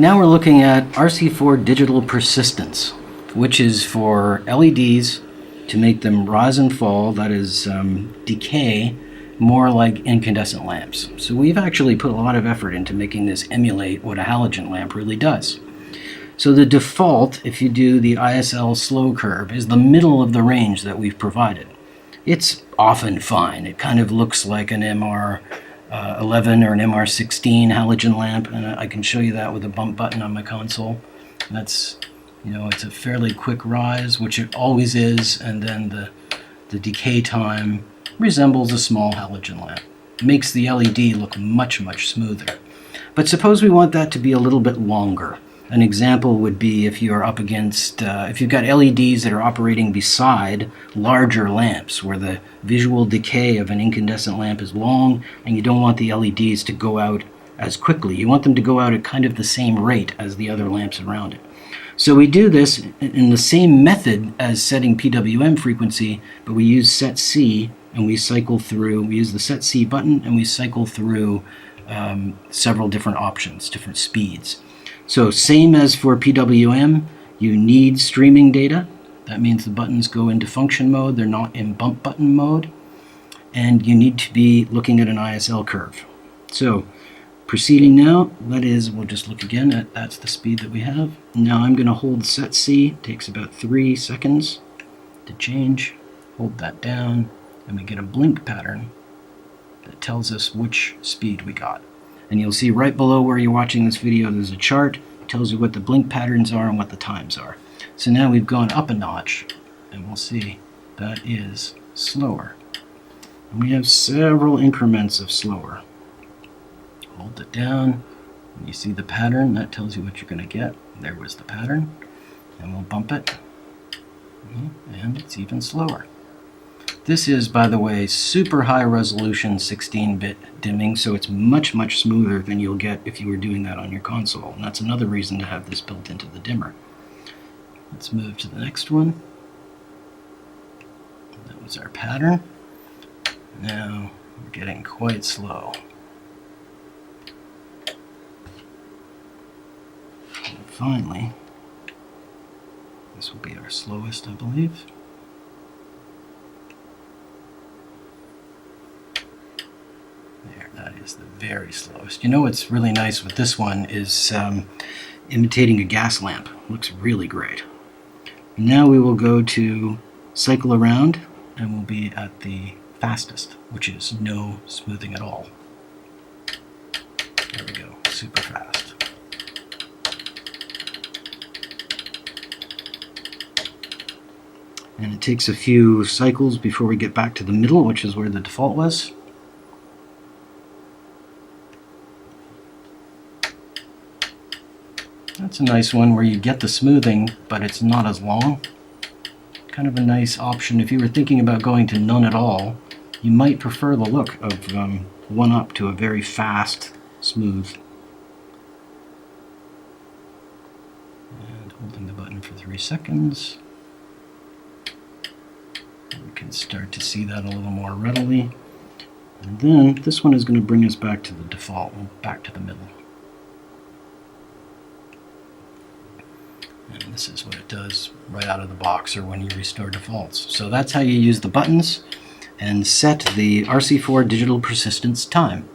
Now we're looking at RC4 digital persistence, which is for LEDs to make them rise and fall, that is, decay, more like incandescent lamps. So we've actually put a lot of effort into making this emulate what a halogen lamp really does. So the default, if you do the ISL slow curve, is the middle of the range that we've provided. It's often fine. It kind of looks like an MR11 or an MR16 halogen lamp, and I can show you that with a bump button on my console. That's, it's a fairly quick rise, which it always is, and then the decay time resembles a small halogen lamp. It makes the LED look much, much smoother. But suppose we want that to be a little bit longer. An example would be if you're up against, if you've got LEDs that are operating beside larger lamps where the visual decay of an incandescent lamp is long and you don't want the LEDs to go out as quickly. You want them to go out at kind of the same rate as the other lamps around it. So we do this in the same method as setting PWM frequency, but we use set C and we cycle through, we use the set C button and we cycle through several different options, different speeds. So same as for PWM, you need streaming data. That means the buttons go into function mode, they're not in bump button mode. And you need to be looking at an ISL curve. So proceeding now, that is, we'll just look again at, that's the speed that we have. Now I'm gonna hold set C, it takes about 3 seconds to change. Hold that down, and we get a blink pattern that tells us which speed we got. And you'll see right below where you're watching this video, there's a chart. It tells you what the blink patterns are and what the times are. So now we've gone up a notch, and we'll see that is slower. And we have several increments of slower. Hold it down, and you see the pattern. That tells you what you're going to get. There was the pattern. And we'll bump it, and it's even slower. This is, by the way, super high resolution 16-bit dimming, so it's much, much smoother than you'll get if you were doing that on your console. And that's another reason to have this built into the dimmer. Let's move to the next one. That was our pattern. Now we're getting quite slow. And finally, this will be our slowest, I believe. There, that is the very slowest. You know what's really nice with this one is imitating a gas lamp. Looks really great. Now we will go to cycle around, and we'll be at the fastest, which is no smoothing at all. There we go, super fast. And it takes a few cycles before we get back to the middle, which is where the default was. That's a nice one where you get the smoothing, but it's not as long. Kind of a nice option. If you were thinking about going to none at all, you might prefer the look of 1-up to a very fast, smooth. And holding the button for 3 seconds. We can start to see that a little more readily. And then this one is going to bring us back to the default, back to the middle. And this is what it does right out of the box or when you restore defaults. So that's how you use the buttons and set the RC4 digital persistence time.